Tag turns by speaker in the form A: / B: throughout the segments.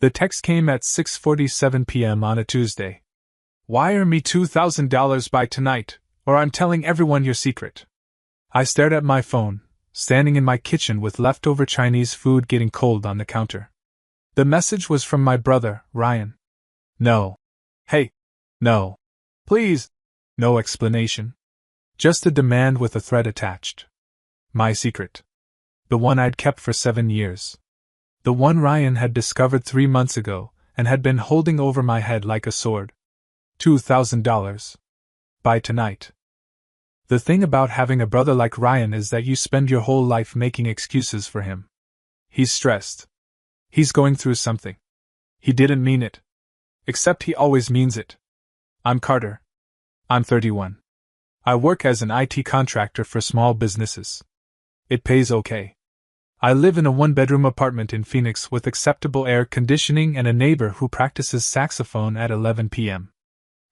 A: The text came at 6:47 p.m. on a Tuesday. Wire me $2,000 by tonight, or I'm telling everyone your secret. I stared at my phone, standing in my kitchen with leftover Chinese food getting cold on the counter. The message was from my brother, Ryan. No. Hey. No. Please. No explanation. Just a demand with a thread attached. My secret. The one I'd kept for 7 years. The one Ryan had discovered 3 months ago, and had been holding over my head like a sword. $2,000. By tonight. The thing about having a brother like Ryan is that you spend your whole life making excuses for him. He's stressed. He's going through something. He didn't mean it. Except he always means it. I'm Carter. I'm 31. I work as an IT contractor for small businesses. It pays okay. I live in a 1-bedroom apartment in Phoenix with acceptable air conditioning and a neighbor who practices saxophone at 11 p.m.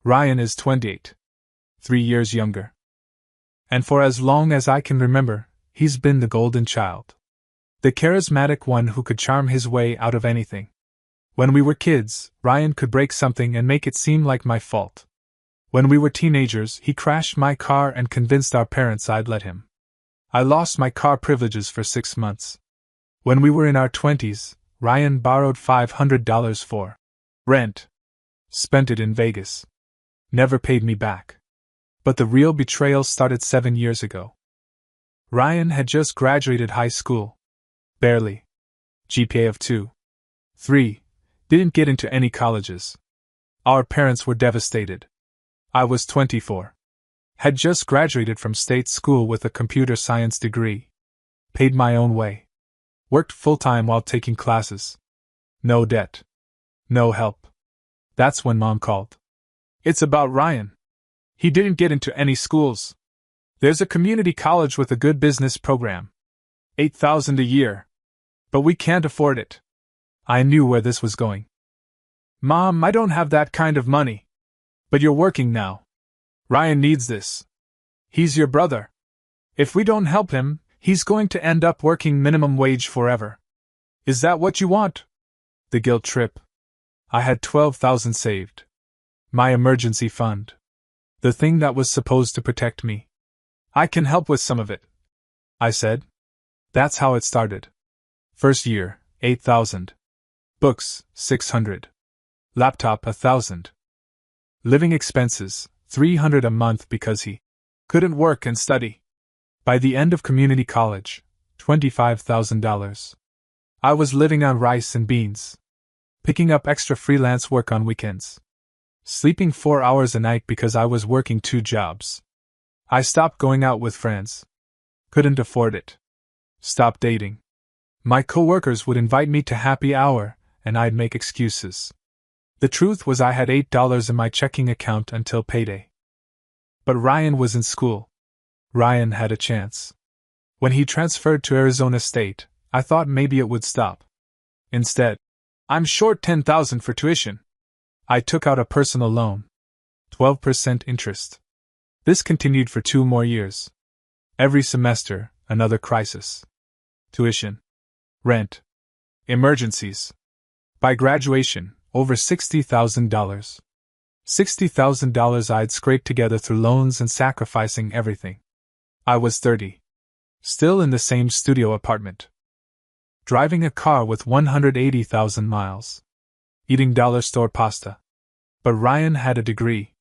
A: Ryan is 28. 3 years younger. And for as long as I can remember, he's been the golden child. The charismatic one who could charm his way out of anything. When we were kids, Ryan could break something and make it seem like my fault. When we were teenagers, he crashed my car and convinced our parents I'd let him. I lost my car privileges for 6 months. When we were in our 20s, Ryan borrowed $500 for rent. Spent it in Vegas. Never paid me back. But the real betrayal started 7 years ago. Ryan had just graduated high school. Barely. GPA of 2.3. Didn't get into any colleges. Our parents were devastated. I was 24. Had just graduated from state school with a computer science degree. Paid my own way. Worked full-time while taking classes. No debt. No help. That's when Mom called. It's about Ryan. He didn't get into any schools. There's a community college with a good business program. $8,000 a year. But we can't afford it. I knew where this was going. Mom, I don't have that kind of money. But you're working now. Ryan needs this. He's your brother. If we don't help him, he's going to end up working minimum wage forever. Is that what you want? The guilt trip. I had $12,000 saved. My emergency fund. The thing that was supposed to protect me. I can help with some of it, I said. That's how it started. First year, $8,000. Books, $600. Laptop, $1,000. Living expenses, $300 a month because he couldn't work and study. By the end of community college, $25,000. I was living on rice and beans. Picking up extra freelance work on weekends. Sleeping 4 hours a night because I was working 2 jobs. I stopped going out with friends. Couldn't afford it. Stopped dating. My coworkers would invite me to happy hour, and I'd make excuses. The truth was I had $8 in my checking account until payday. But Ryan was in school. Ryan had a chance. When he transferred to Arizona State, I thought maybe it would stop. Instead, I'm short $10,000 for tuition. I took out a personal loan. 12% interest. This continued for 2 more years. Every semester, another crisis. Tuition. Rent. Emergencies. By graduation, over $60,000. $60,000 I'd scraped together through loans and sacrificing everything. I was 30. Still in the same studio apartment. Driving a car with 180,000 miles. Eating dollar store pasta. But Ryan had a degree.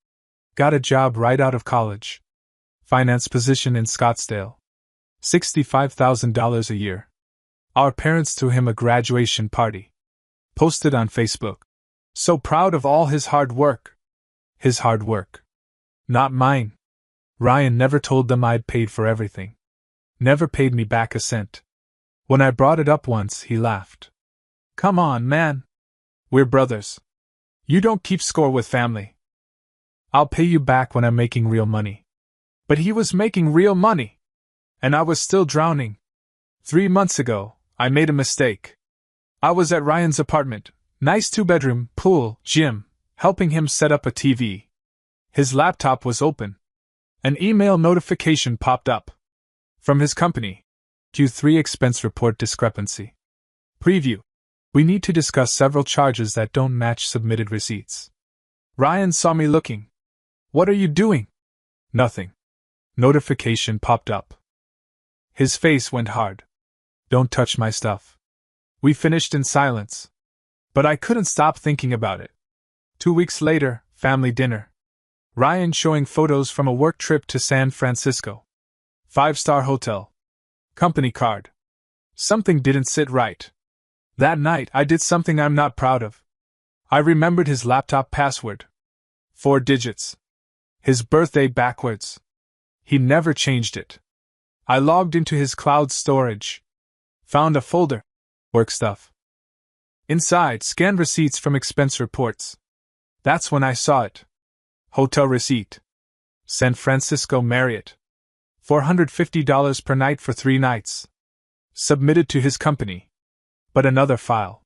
A: Got a job right out of college. Finance position in Scottsdale. $65,000 a year. Our parents threw him a graduation party. Posted on Facebook. So proud of all his hard work. His hard work. Not mine. Ryan never told them I'd paid for everything. Never paid me back a cent. When I brought it up once, he laughed. Come on, man. We're brothers. You don't keep score with family. I'll pay you back when I'm making real money. But he was making real money. And I was still drowning. 3 months ago, I made a mistake. I was at Ryan's apartment, nice 2-bedroom, pool, gym, helping him set up a TV. His laptop was open. An email notification popped up. From his company. Q3 expense report discrepancy. Preview. We need to discuss several charges that don't match submitted receipts. Ryan saw me looking. What are you doing? Nothing. Notification popped up. His face went hard. Don't touch my stuff. We finished in silence. But I couldn't stop thinking about it. 2 weeks later, family dinner. Ryan showing photos from a work trip to San Francisco. 5-star hotel. Company card. Something didn't sit right. That night I did something I'm not proud of. I remembered his laptop password. 4 digits. His birthday backwards. He never changed it. I logged into his cloud storage. Found a folder. Work stuff. Inside, scanned receipts from expense reports. That's when I saw it. Hotel receipt. San Francisco Marriott. $450 per night for 3 nights. Submitted to his company. But another file.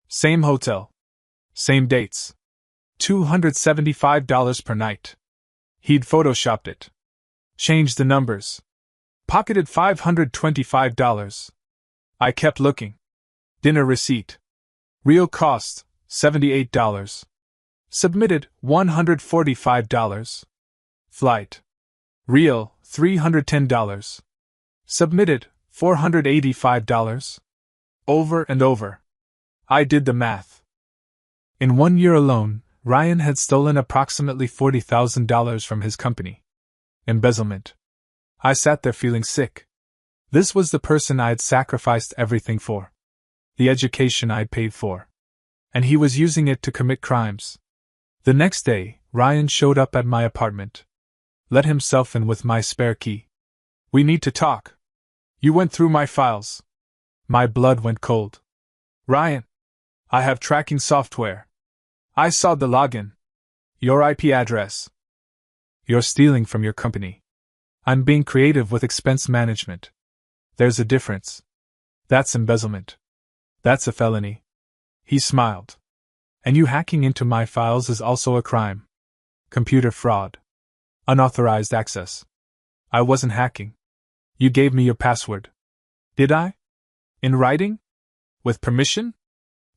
A: Same hotel. Same dates. $275 per night. He'd photoshopped it. Changed the numbers. Pocketed $525. I kept looking. Dinner receipt. Real cost, $78. Submitted, $145. Flight. Real, $310. Submitted, $485. Over and over. I did the math. In 1 year alone, Ryan had stolen approximately $40,000 from his company. Embezzlement. I sat there feeling sick. This was the person I had sacrificed everything for. The education I'd paid for. And he was using it to commit crimes. The next day, Ryan showed up at my apartment. Let himself in with my spare key. We need to talk. You went through my files. My blood went cold. Ryan, I have tracking software. I saw the login. Your IP address. You're stealing from your company. I'm being creative with expense management. There's a difference. That's embezzlement. That's a felony. He smiled. And you hacking into my files is also a crime. Computer fraud. Unauthorized access. I wasn't hacking. You gave me your password. Did I? In writing? With permission?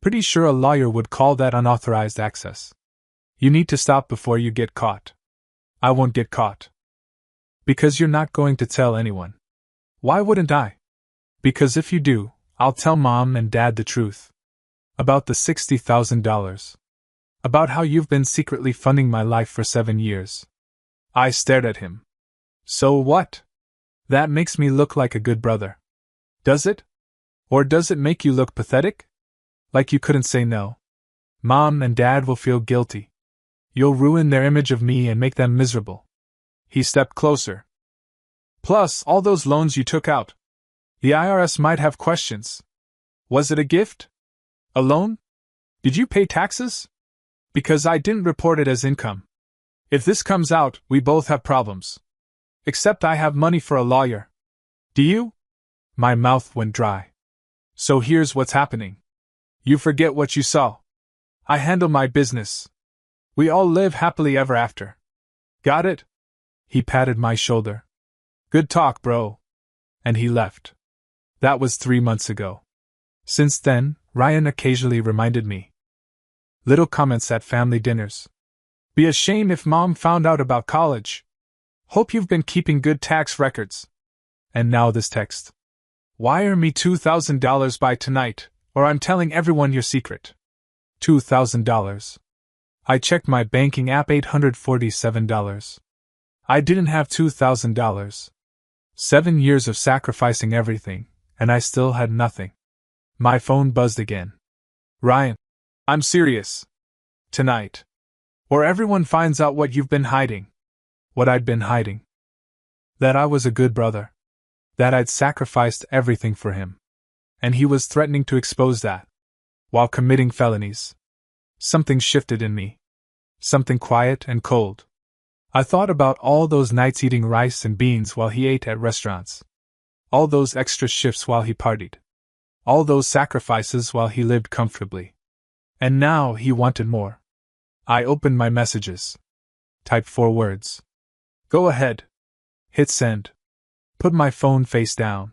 A: Pretty sure a lawyer would call that unauthorized access. You need to stop before you get caught. I won't get caught. Because you're not going to tell anyone. Why wouldn't I? Because if you do, I'll tell Mom and Dad the truth. About the $60,000. About how you've been secretly funding my life for 7 years. I stared at him. So what? That makes me look like a good brother. Does it? Or does it make you look pathetic? Like you couldn't say no. Mom and Dad will feel guilty. You'll ruin their image of me and make them miserable. He stepped closer. Plus, all those loans you took out. The IRS might have questions. Was it a gift? A loan? Did you pay taxes? Because I didn't report it as income. If this comes out, we both have problems. Except I have money for a lawyer. Do you? My mouth went dry. So here's what's happening. You forget what you saw. I handle my business. We all live happily ever after. Got it? He patted my shoulder. Good talk, bro. And he left. That was 3 months ago. Since then, Ryan occasionally reminded me. Little comments at family dinners. Be a shame if Mom found out about college. Hope you've been keeping good tax records. And now this text. Wire me $2,000 by tonight, or I'm telling everyone your secret. $2,000. I checked my banking app. $847. I didn't have $2,000. 7 years of sacrificing everything, and I still had nothing. My phone buzzed again. Ryan, I'm serious. Tonight. Or everyone finds out what you've been hiding. What I'd been hiding. That I was a good brother. That I'd sacrificed everything for him. And he was threatening to expose that. While committing felonies. Something shifted in me. Something quiet and cold. I thought about all those nights eating rice and beans while he ate at restaurants. All those extra shifts while he partied. All those sacrifices while he lived comfortably. And now he wanted more. I opened my messages. Typed 4 words. Go ahead. Hit send. Put my phone face down.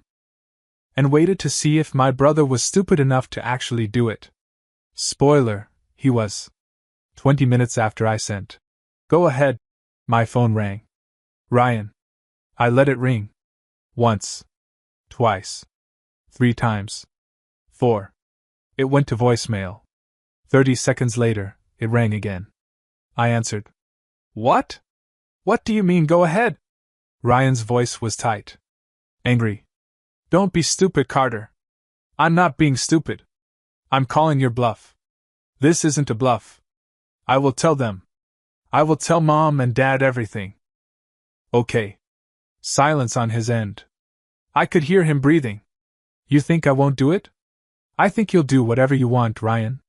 A: And waited to see if my brother was stupid enough to actually do it. Spoiler, he was. 20 minutes after I sent. Go ahead. My phone rang. Ryan. I let it ring. Once. Twice. 3 times. 4. It went to voicemail. 30 seconds later, it rang again. I answered. What? What do you mean, go ahead? Ryan's voice was tight. Angry. Don't be stupid, Carter. I'm not being stupid. I'm calling your bluff. This isn't a bluff. I will tell them. I will tell Mom and Dad everything. Okay. Silence on his end. I could hear him breathing. You think I won't do it? I think you'll do whatever you want, Ryan.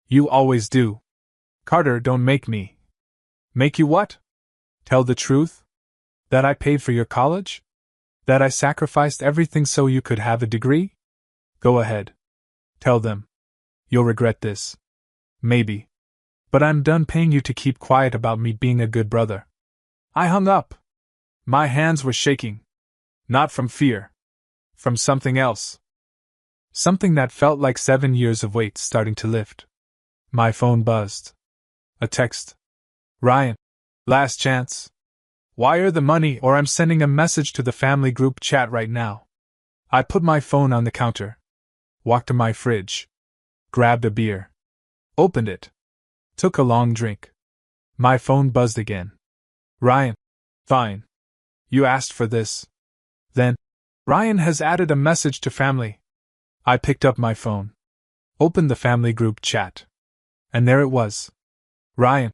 A: You always do. Carter, don't make me. Make you what? Tell the truth? That I paid for your college? That I sacrificed everything so you could have a degree? Go ahead. Tell them. You'll regret this. Maybe. But I'm done paying you to keep quiet about me being a good brother. I hung up. My hands were shaking. Not from fear. From something else. Something that felt like 7 years of weight starting to lift. My phone buzzed. A text. Ryan. Last chance. Wire the money or I'm sending a message to the family group chat right now. I put my phone on the counter. Walked to my fridge. Grabbed a beer. Opened it. Took a long drink. My phone buzzed again. Ryan. Fine. You asked for this. Then, Ryan has added a message to family. I picked up my phone. Opened the family group chat. And there it was. Ryan.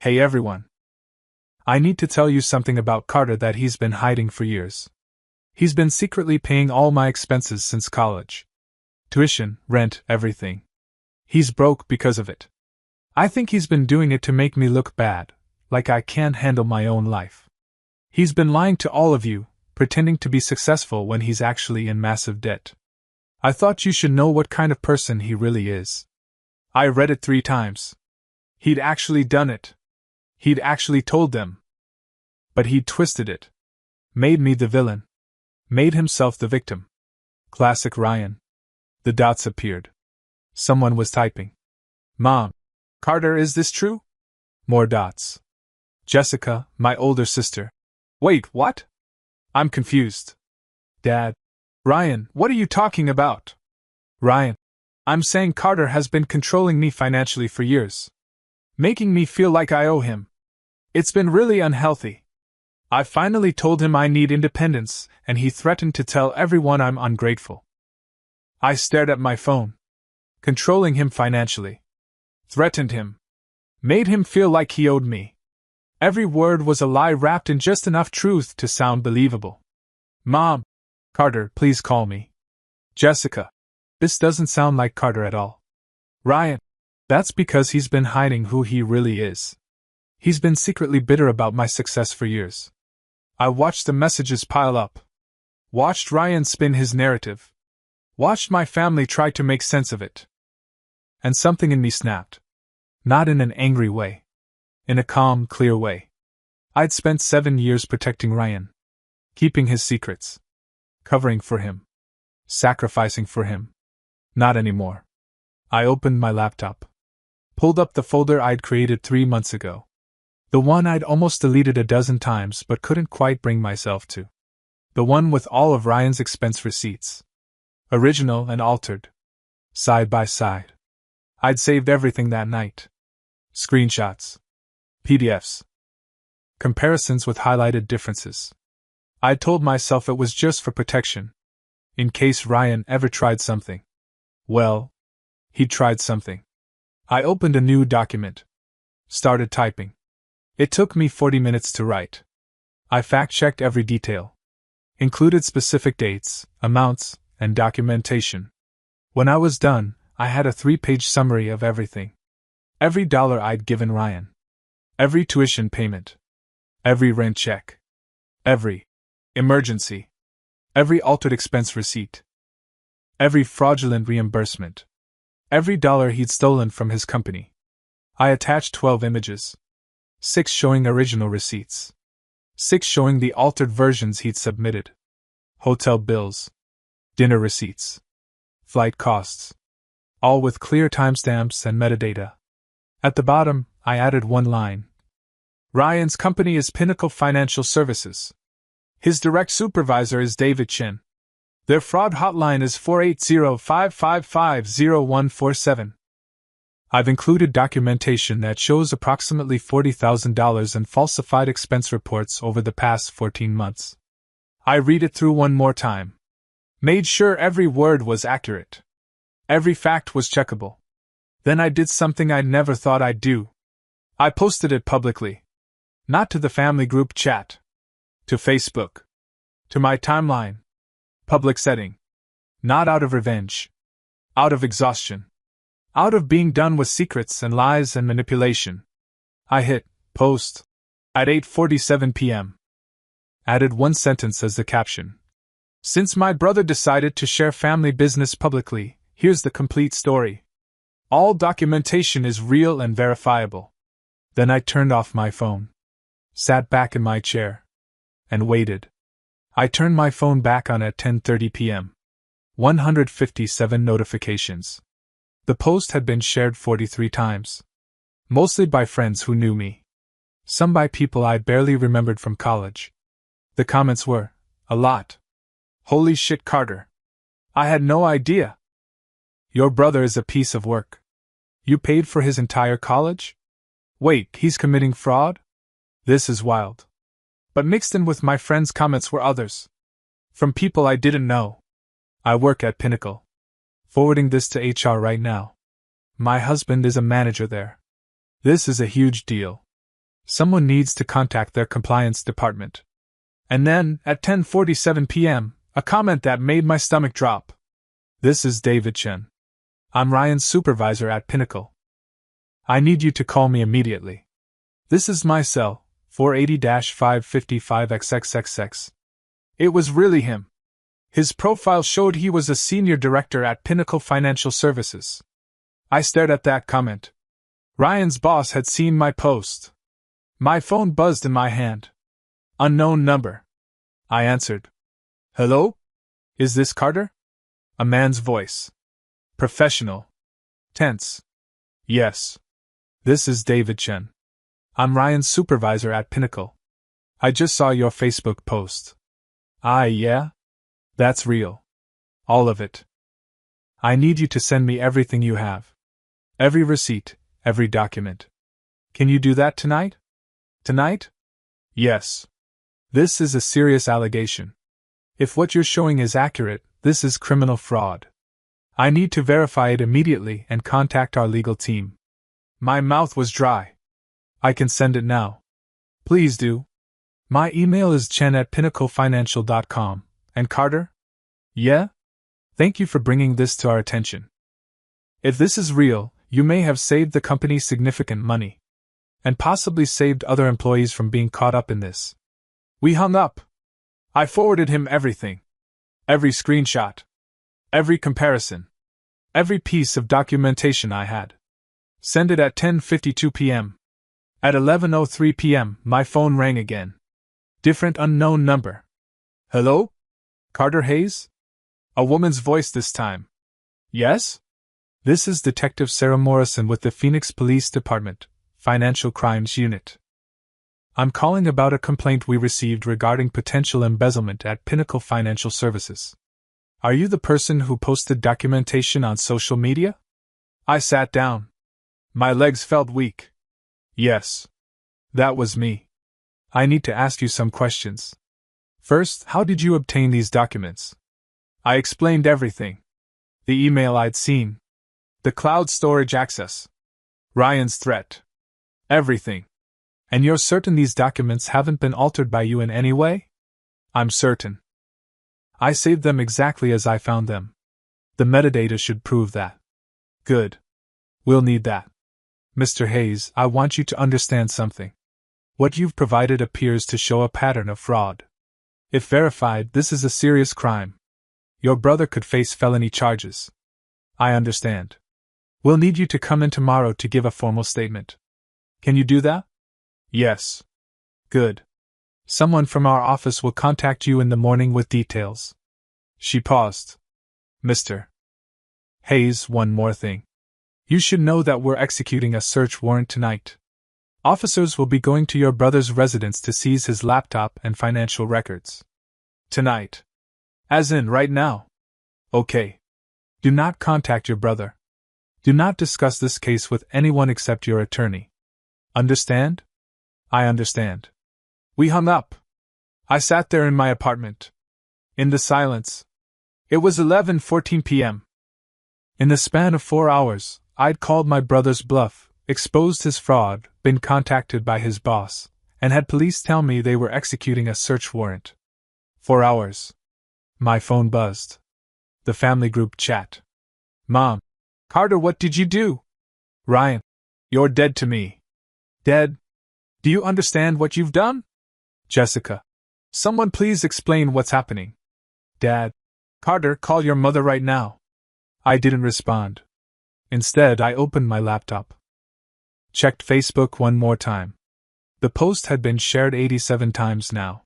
A: Hey everyone. I need to tell you something about Carter that he's been hiding for years. He's been secretly paying all my expenses since college. Tuition, rent, everything. He's broke because of it. I think he's been doing it to make me look bad, like I can't handle my own life. He's been lying to all of you, pretending to be successful when he's actually in massive debt. I thought you should know what kind of person he really is. I read it 3 times. He'd actually done it. He'd actually told them. But he'd twisted it. Made me the villain. Made himself the victim. Classic Ryan. The dots appeared. Someone was typing. Mom. Carter, is this true? More dots. Jessica, my older sister. Wait, what? I'm confused. Dad. Ryan, what are you talking about? Ryan. I'm saying Carter has been controlling me financially for years. Making me feel like I owe him. It's been really unhealthy. I finally told him I need independence, and he threatened to tell everyone I'm ungrateful. I stared at my phone. Controlling him financially. Threatened him. Made him feel like he owed me. Every word was a lie wrapped in just enough truth to sound believable. Mom. Carter, please call me. Jessica. This doesn't sound like Carter at all. Ryan. That's because he's been hiding who he really is. He's been secretly bitter about my success for years. I watched the messages pile up. Watched Ryan spin his narrative. Watched my family try to make sense of it. And something in me snapped. Not in an angry way. In a calm, clear way. I'd spent 7 years protecting Ryan. Keeping his secrets. Covering for him. Sacrificing for him. Not anymore. I opened my laptop. Pulled up the folder I'd created 3 months ago. The one I'd almost deleted a dozen times but couldn't quite bring myself to. The one with all of Ryan's expense receipts. Original and altered. Side by side. I'd saved everything that night. Screenshots. PDFs. Comparisons with highlighted differences. I'd told myself it was just for protection. In case Ryan ever tried something. Well, he'd tried something. I opened a new document. Started typing. It took me 40 minutes to write. I fact-checked every detail. Included specific dates, amounts, and documentation. When I was done, I had a 3-page summary of everything. Every dollar I'd given Ryan. Every tuition payment. Every rent check. Every emergency. Every altered expense receipt. Every fraudulent reimbursement. Every dollar he'd stolen from his company. I attached 12 images. 6 showing original receipts. 6 showing the altered versions he'd submitted. Hotel bills. Dinner receipts. Flight costs. all with clear timestamps and metadata. At the bottom, I added one line. Ryan's company is Pinnacle Financial Services. His direct supervisor is David Chen. Their fraud hotline is 480-555-0147. I've included documentation that shows approximately $40,000 in falsified expense reports over the past 14 months. I read it through one more time. Made sure every word was accurate. Every fact was checkable. Then I did something I never thought I'd do. I posted it publicly. Not to the family group chat. To Facebook. To my timeline. Public setting. Not out of revenge. Out of exhaustion. Out of being done with secrets and lies and manipulation. I hit post at 8:47 p.m. Added one sentence as the caption. Since my brother decided to share family business publicly, here's the complete story. All documentation is real and verifiable. Then I turned off my phone. Sat back in my chair. And waited. I turned my phone back on at 10:30 p.m. 157 notifications. The post had been shared 43 times. Mostly by friends who knew me. Some by people I barely remembered from college. The comments were, a lot. Holy shit, Carter. I had no idea. Your brother is a piece of work. You paid for his entire college? Wait, he's committing fraud? This is wild. But mixed in with my friends' comments were others. From people I didn't know. I work at Pinnacle. Forwarding this to HR right now. My husband is a manager there. This is a huge deal. Someone needs to contact their compliance department. And then, at 10:47 p.m., a comment that made my stomach drop. This is David Chen. I'm Ryan's supervisor at Pinnacle. I need you to call me immediately. This is my cell, 480-555XXXX. It was really him. His profile showed he was a senior director at Pinnacle Financial Services. I stared at that comment. Ryan's boss had seen my post. My phone buzzed in my hand. Unknown number. I answered. Hello? Is this Carter? A man's voice. Professional. Tense. Yes. This is David Chen. I'm Ryan's supervisor at Pinnacle. I just saw your Facebook post. Yeah? That's real. All of it. I need you to send me everything you have. Every receipt, every document. Can you do that tonight? Tonight? Yes. This is a serious allegation. If what you're showing is accurate, this is criminal fraud. I need to verify it immediately and contact our legal team. My mouth was dry. I can send it now. Please do. My email is chen@pinnaclefinancial.com. And Carter? Yeah? Thank you for bringing this to our attention. If this is real, you may have saved the company significant money. And possibly saved other employees from being caught up in this. We hung up. I forwarded him everything. Every screenshot. Every comparison. Every piece of documentation I had. Send it at 10:52 p.m. At 11:03 p.m., my phone rang again. Different unknown number. Hello? Carter Hayes? A woman's voice this time. Yes? This is Detective Sarah Morrison with the Phoenix Police Department, Financial Crimes Unit. I'm calling about a complaint we received regarding potential embezzlement at Pinnacle Financial Services. Are you the person who posted documentation on social media? I sat down. My legs felt weak. Yes. That was me. I need to ask you some questions. First, how did you obtain these documents? I explained everything. The email I'd seen. The cloud storage access. Ryan's threat. Everything. And you're certain these documents haven't been altered by you in any way? I'm certain. I saved them exactly as I found them. The metadata should prove that. Good. We'll need that. Mr. Hayes, I want you to understand something. What you've provided appears to show a pattern of fraud. If verified, this is a serious crime. Your brother could face felony charges. I understand. We'll need you to come in tomorrow to give a formal statement. Can you do that? Yes. Good. Someone from our office will contact you in the morning with details. She paused. Mr. Hayes, one more thing. You should know that we're executing a search warrant tonight. Officers will be going to your brother's residence to seize his laptop and financial records. Tonight. As in right now. Okay. Do not contact your brother. Do not discuss this case with anyone except your attorney. Understand? I understand. We hung up. I sat there in my apartment. In the silence. It was 11:14 p.m. In the span of 4 hours, I'd called my brother's bluff, exposed his fraud, been contacted by his boss, and had police tell me they were executing a search warrant. 4 hours. My phone buzzed. The family group chat. Mom. Carter, what did you do? Ryan. You're dead to me. Dead? Do you understand what you've done? Jessica. Someone please explain what's happening. Dad. Carter, call your mother right now. I didn't respond. Instead, I opened my laptop. Checked Facebook one more time. The post had been shared 87 times now.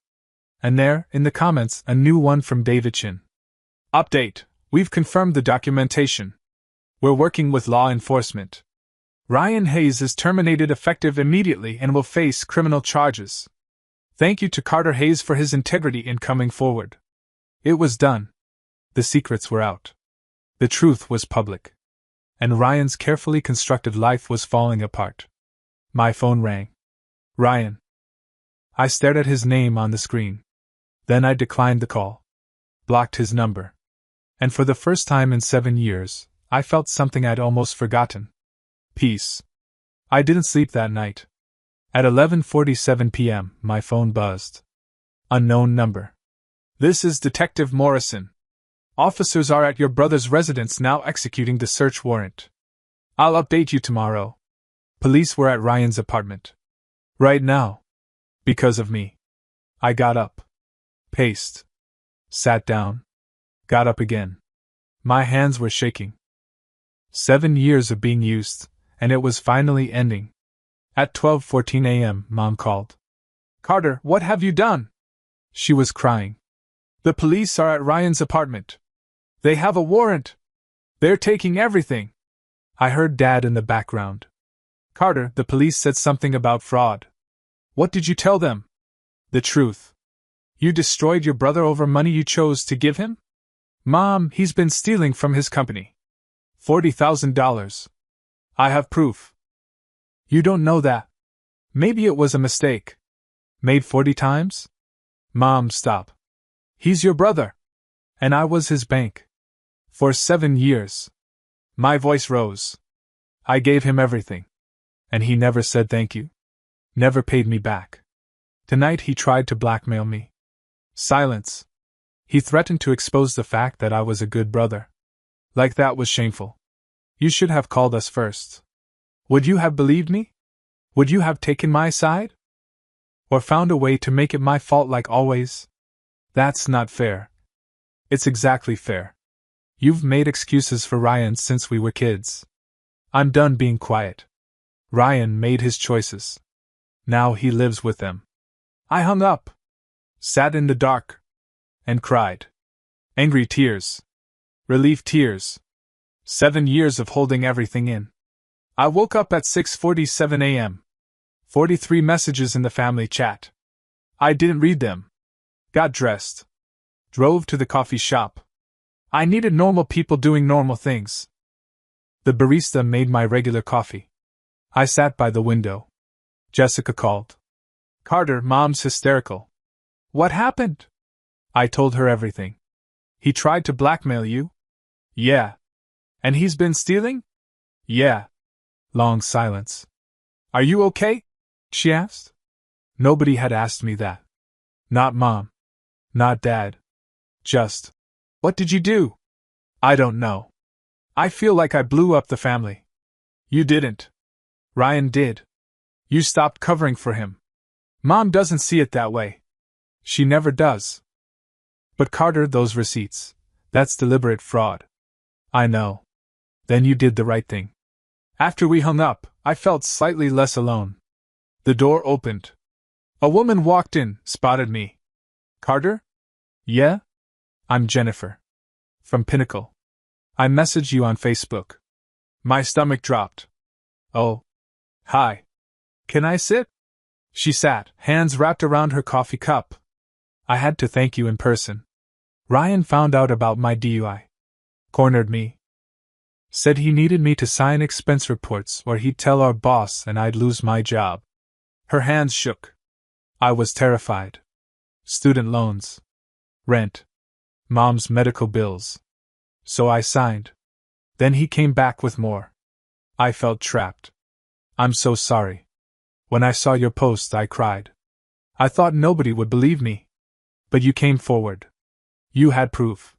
A: And there, in the comments, a new one from David Chin. Update. We've confirmed the documentation. We're working with law enforcement. Ryan Hayes is terminated effective immediately and will face criminal charges. Thank you to Carter Hayes for his integrity in coming forward. It was done. The secrets were out. The truth was public. And Ryan's carefully constructed life was falling apart. My phone rang. Ryan. I stared at his name on the screen. Then I declined the call. Blocked his number. And for the first time in 7 years, I felt something I'd almost forgotten. Peace. I didn't sleep that night. At 11:47 p.m., my phone buzzed. Unknown number. This is Detective Morrison. Officers are at your brother's residence now executing the search warrant. I'll update you tomorrow. Police were at Ryan's apartment. Right now. Because of me. I got up. Paced. Sat down. Got up again. My hands were shaking. 7 years of being used, and it was finally ending. At 12:14 a.m., Mom called. Carter, what have you done? She was crying. The police are at Ryan's apartment. They have a warrant. They're taking everything. I heard Dad in the background. Carter, the police said something about fraud. What did you tell them? The truth. You destroyed your brother over money you chose to give him? Mom, he's been stealing from his company. $40,000. I have proof. You don't know that. Maybe it was a mistake. Made 40 times? Mom, stop. He's your brother. And I was his bank. For 7 years. My voice rose. I gave him everything. And he never said thank you. Never paid me back. Tonight he tried to blackmail me. Silence. He threatened to expose the fact that I was a good brother. Like that was shameful. You should have called us first. Would you have believed me? Would you have taken my side? Or found a way to make it my fault like always? That's not fair. It's exactly fair. You've made excuses for Ryan since we were kids. I'm done being quiet. Ryan made his choices. Now he lives with them. I hung up. Sat in the dark. And cried. Angry tears. Relief tears. 7 years of holding everything in. I woke up at 6:47 a.m. 43 messages in the family chat. I didn't read them. Got dressed. Drove to the coffee shop. I needed normal people doing normal things. The barista made my regular coffee. I sat by the window. Jessica called. Carter, Mom's hysterical. What happened? I told her everything. He tried to blackmail you? Yeah. And he's been stealing? Yeah. Long silence. Are you okay? She asked. Nobody had asked me that. Not Mom. Not Dad. Just, what did you do? I don't know. I feel like I blew up the family. You didn't. Ryan did. You stopped covering for him. Mom doesn't see it that way. She never does. But Carter, those receipts, that's deliberate fraud. I know. Then you did the right thing. After we hung up, I felt slightly less alone. The door opened. A woman walked in, spotted me. Carter? Yeah? I'm Jennifer. From Pinnacle. I messaged you on Facebook. My stomach dropped. Oh. Hi. Can I sit? She sat, hands wrapped around her coffee cup. I had to thank you in person. Ryan found out about my DUI. Cornered me. Said he needed me to sign expense reports or he'd tell our boss and I'd lose my job. Her hands shook. I was terrified. Student loans. Rent. Mom's medical bills. So I signed. Then he came back with more. I felt trapped. I'm so sorry. When I saw your post, I cried. I thought nobody would believe me. But you came forward. You had proof.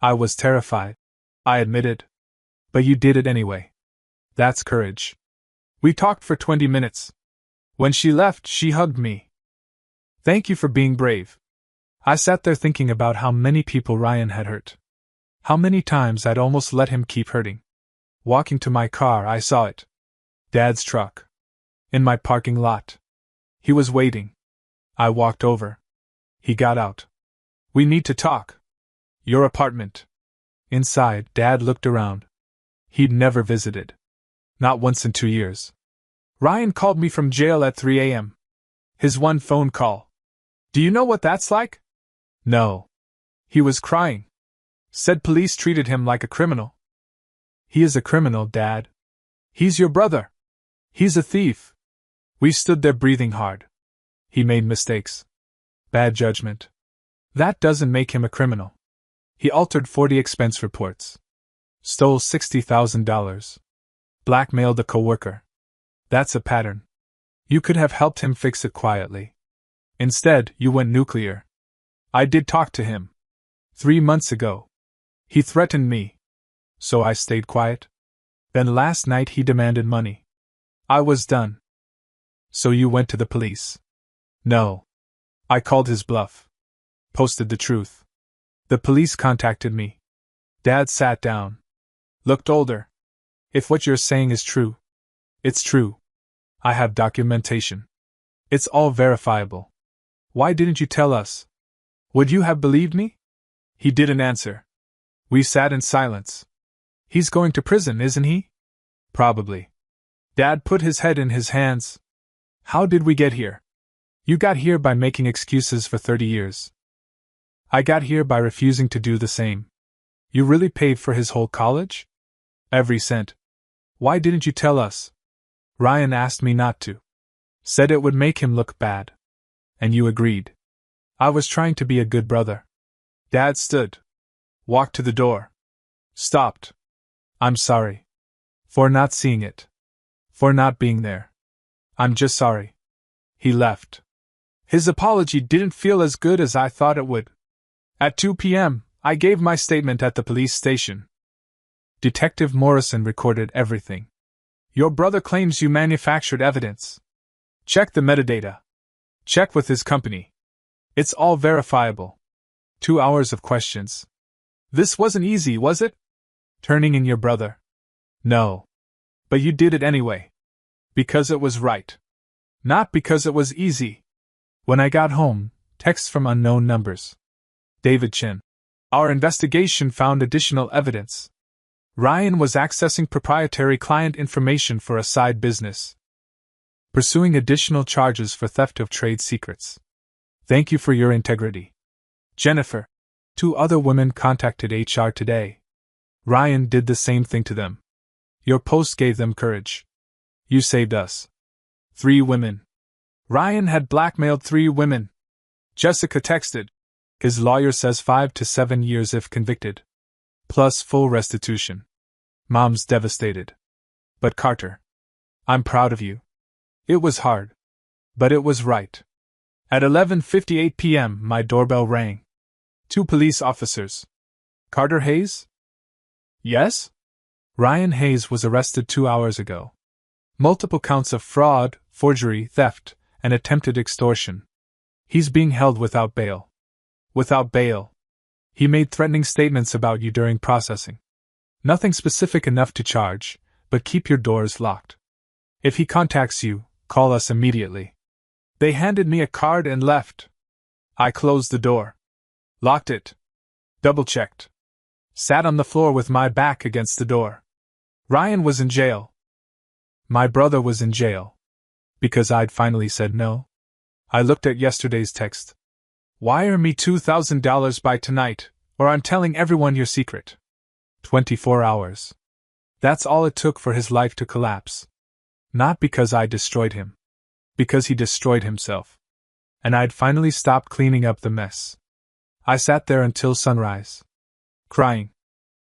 A: I was terrified. I admitted. But you did it anyway. That's courage. We talked for 20 minutes. When she left, she hugged me. Thank you for being brave. I sat there thinking about how many people Ryan had hurt. How many times I'd almost let him keep hurting. Walking to my car, I saw it. Dad's truck. In my parking lot. He was waiting. I walked over. He got out. We need to talk. Your apartment. Inside, Dad looked around. He'd never visited. Not once in 2 years. Ryan called me from jail at 3 a.m. His one phone call. Do you know what that's like? No. He was crying. Said police treated him like a criminal. He is a criminal, Dad. He's your brother. He's a thief. We stood there breathing hard. He made mistakes. Bad judgment. That doesn't make him a criminal. He altered 40 expense reports. Stole $60,000. Blackmailed a coworker. That's a pattern. You could have helped him fix it quietly. Instead, you went nuclear. I did talk to him. 3 months ago. He threatened me. So I stayed quiet. Then last night he demanded money. I was done. So you went to the police? No. I called his bluff. Posted the truth. The police contacted me. Dad sat down. Looked older. If what you're saying is true, it's true. I have documentation. It's all verifiable. Why didn't you tell us? Would you have believed me? He didn't answer. We sat in silence. He's going to prison, isn't he? Probably. Dad put his head in his hands. How did we get here? You got here by making excuses for 30 years. I got here by refusing to do the same. You really paid for his whole college? Every cent. Why didn't you tell us? Ryan asked me not to. Said it would make him look bad. And you agreed. I was trying to be a good brother. Dad stood. Walked to the door. Stopped. I'm sorry. For not seeing it. For not being there. I'm just sorry. He left. His apology didn't feel as good as I thought it would. At 2 p.m., I gave my statement at the police station. Detective Morrison recorded everything. Your brother claims you manufactured evidence. Check the metadata. Check with his company. It's all verifiable. 2 hours of questions. This wasn't easy, was it? Turning in your brother. No. But you did it anyway. Because it was right. Not because it was easy. When I got home, texts from unknown numbers. David Chin. Our investigation found additional evidence. Ryan was accessing proprietary client information for a side business. Pursuing additional charges for theft of trade secrets. Thank you for your integrity. Jennifer. 2 other women contacted HR today. Ryan did the same thing to them. Your post gave them courage. You saved us. 3 women. Ryan had blackmailed 3 women. Jessica texted. His lawyer says 5 to 7 years if convicted. Plus full restitution. Mom's devastated. But Carter. I'm proud of you. It was hard. But it was right. At 11:58 p.m., my doorbell rang. 2 police officers. Carter Hayes? Yes? Ryan Hayes was arrested 2 hours ago. Multiple counts of fraud, forgery, theft, and attempted extortion. He's being held without bail. Without bail. He made threatening statements about you during processing. Nothing specific enough to charge, but keep your doors locked. If he contacts you, call us immediately. They handed me a card and left. I closed the door. Locked it. Double-checked. Sat on the floor with my back against the door. Ryan was in jail. My brother was in jail. Because I'd finally said no. I looked at yesterday's text. Wire me $2,000 by tonight, or I'm telling everyone your secret. 24 hours. That's all it took for his life to collapse. Not because I destroyed him. Because he destroyed himself. And I'd finally stopped cleaning up the mess. I sat there until sunrise. Crying.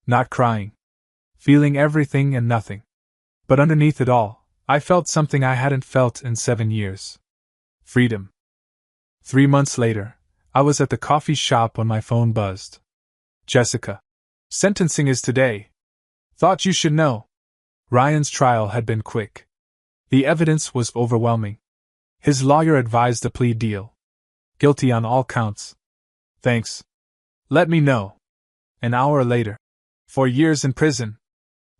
A: Not crying. Feeling everything and nothing. But underneath it all, I felt something I hadn't felt in 7 years. Freedom. 3 months later, I was at the coffee shop when my phone buzzed. Jessica. Sentencing is today. Thought you should know. Ryan's trial had been quick. The evidence was overwhelming. His lawyer advised a plea deal. Guilty on all counts. Thanks. Let me know. An hour later. 4 years in prison.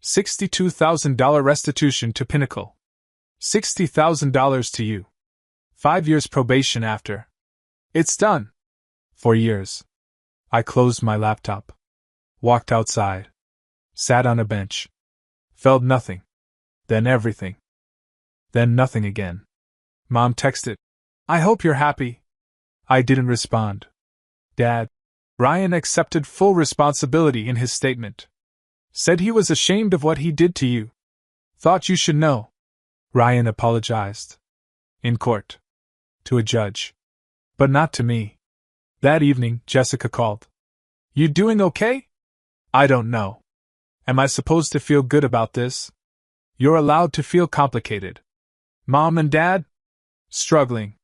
A: $62,000 restitution to Pinnacle. $60,000 to you. 5 years probation after. It's done. 4 years. I closed my laptop. Walked outside. Sat on a bench. Felt nothing. Then everything. Then nothing again. Mom texted. I hope you're happy. I didn't respond. Dad. Ryan accepted full responsibility in his statement. Said he was ashamed of what he did to you. Thought you should know. Ryan apologized. In court. To a judge. But not to me. That evening, Jessica called. You doing okay? I don't know. Am I supposed to feel good about this? You're allowed to feel complicated. Mom and Dad? Struggling.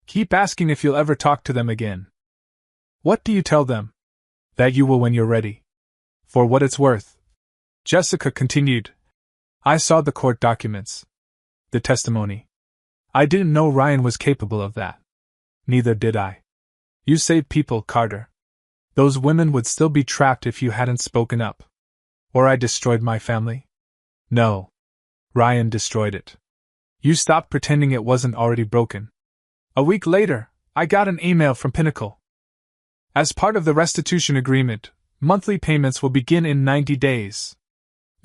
A: Keep asking if you'll ever talk to them again. What do you tell them? That you will when you're ready. For what it's worth. Jessica continued. I saw the court documents. The testimony. I didn't know Ryan was capable of that. Neither did I. You saved people, Carter. Those women would still be trapped if you hadn't spoken up. Or I destroyed my family? No. Ryan destroyed it. You stopped pretending it wasn't already broken. A week later, I got an email from Pinnacle. As part of the restitution agreement, monthly payments will begin in 90 days.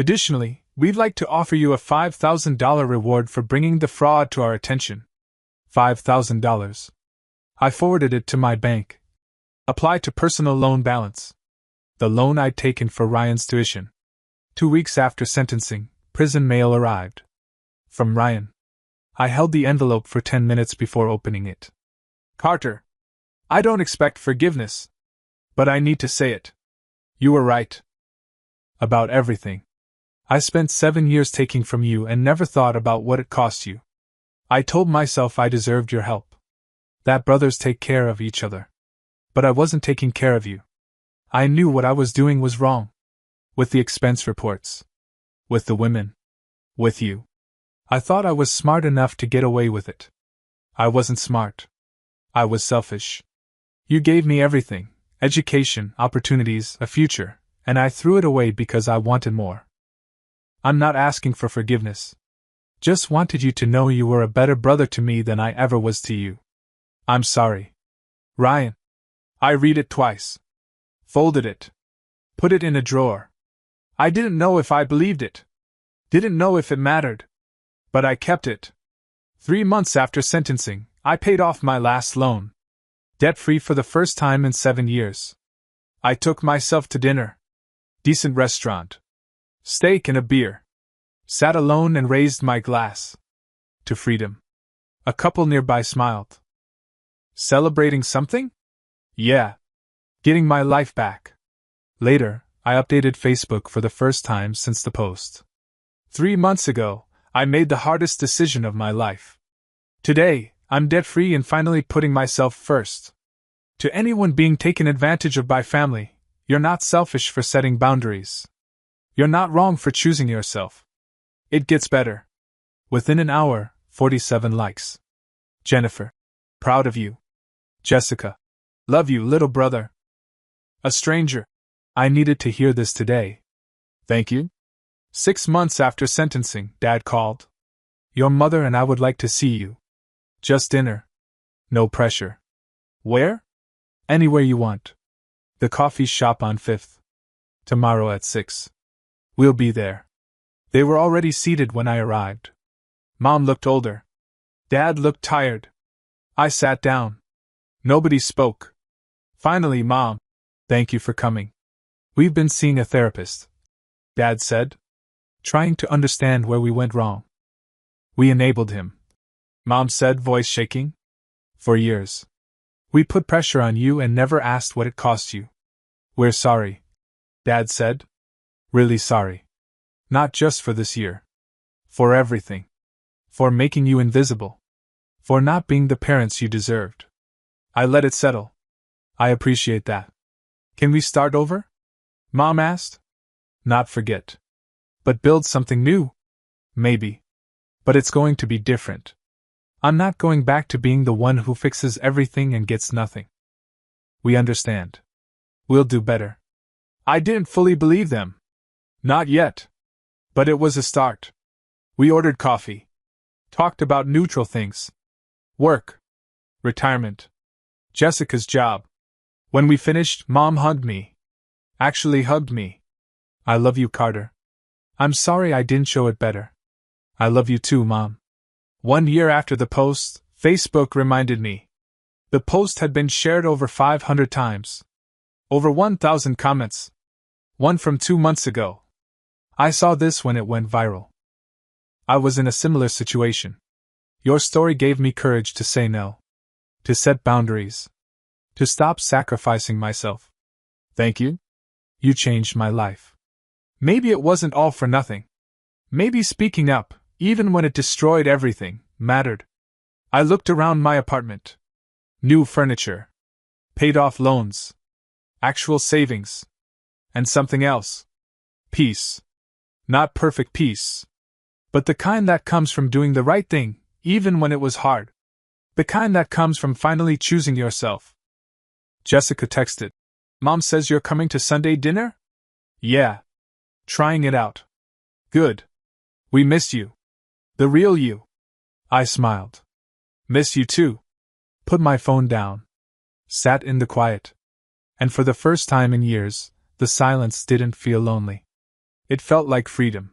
A: Additionally, we'd like to offer you a $5,000 reward for bringing the fraud to our attention. $5,000. I forwarded it to my bank. Apply to personal loan balance. The loan I'd taken for Ryan's tuition. 2 weeks after sentencing, prison mail arrived. From Ryan. I held the envelope for 10 minutes before opening it. Carter. I don't expect forgiveness. But I need to say it. You were right. About everything. I spent 7 years taking from you and never thought about what it cost you. I told myself I deserved your help. That brothers take care of each other. But I wasn't taking care of you. I knew what I was doing was wrong. With the expense reports. With the women. With you. I thought I was smart enough to get away with it. I wasn't smart. I was selfish. You gave me everything, education, opportunities, a future, and I threw it away because I wanted more. I'm not asking for forgiveness. Just wanted you to know you were a better brother to me than I ever was to you. I'm sorry. Ryan. I read it twice. Folded it. Put it in a drawer. I didn't know if I believed it. Didn't know if it mattered. But I kept it. 3 months after sentencing, I paid off my last loan. Debt-free for the first time in 7 years. I took myself to dinner. Decent restaurant. Steak and a beer. Sat alone and raised my glass. To freedom. A couple nearby smiled. Celebrating something? Yeah. Getting my life back. Later, I updated Facebook for the first time since the post. 3 months ago, I made the hardest decision of my life. Today, I'm debt-free and finally putting myself first. To anyone being taken advantage of by family, you're not selfish for setting boundaries. You're not wrong for choosing yourself. It gets better. Within an hour, 47 likes. Jennifer. Proud of you. Jessica. Love you, little brother. A stranger. I needed to hear this today. Thank you. 6 months after sentencing, Dad called. Your mother and I would like to see you. Just dinner. No pressure. Where? Anywhere you want. The coffee shop on 5th. Tomorrow at 6. We'll be there. They were already seated when I arrived. Mom looked older. Dad looked tired. I sat down. Nobody spoke. Finally, Mom, thank you for coming. We've been seeing a therapist, Dad said, trying to understand where we went wrong. We enabled him, Mom said, voice shaking. For years. We put pressure on you and never asked what it cost you. We're sorry, Dad said. Really sorry. Not just for this year. For everything. For making you invisible. For not being the parents you deserved. I let it settle. I appreciate that. Can we start over? Mom asked. Not forget. But build something new? Maybe. But it's going to be different. I'm not going back to being the one who fixes everything and gets nothing. We understand. We'll do better. I didn't fully believe them. Not yet. But it was a start. We ordered coffee. Talked about neutral things. Work. Retirement. Jessica's job. When we finished, Mom hugged me. Actually hugged me. I love you, Carter. I'm sorry I didn't show it better. I love you too, Mom. 1 year after the post, Facebook reminded me. The post had been shared over 500 times. Over 1,000 comments. One from 2 months ago. I saw this when it went viral. I was in a similar situation. Your story gave me courage to say no. To set boundaries. To stop sacrificing myself. Thank you. You changed my life. Maybe it wasn't all for nothing. Maybe speaking up, even when it destroyed everything, mattered. I looked around my apartment. New furniture. Paid off loans. Actual savings. And something else. Peace. Not perfect peace. But the kind that comes from doing the right thing, even when it was hard. The kind that comes from finally choosing yourself. Jessica texted. Mom says you're coming to Sunday dinner? Yeah. Trying it out. Good. We miss you. The real you. I smiled. Miss you too. Put my phone down. Sat in the quiet. And for the first time in years, the silence didn't feel lonely. It felt like freedom.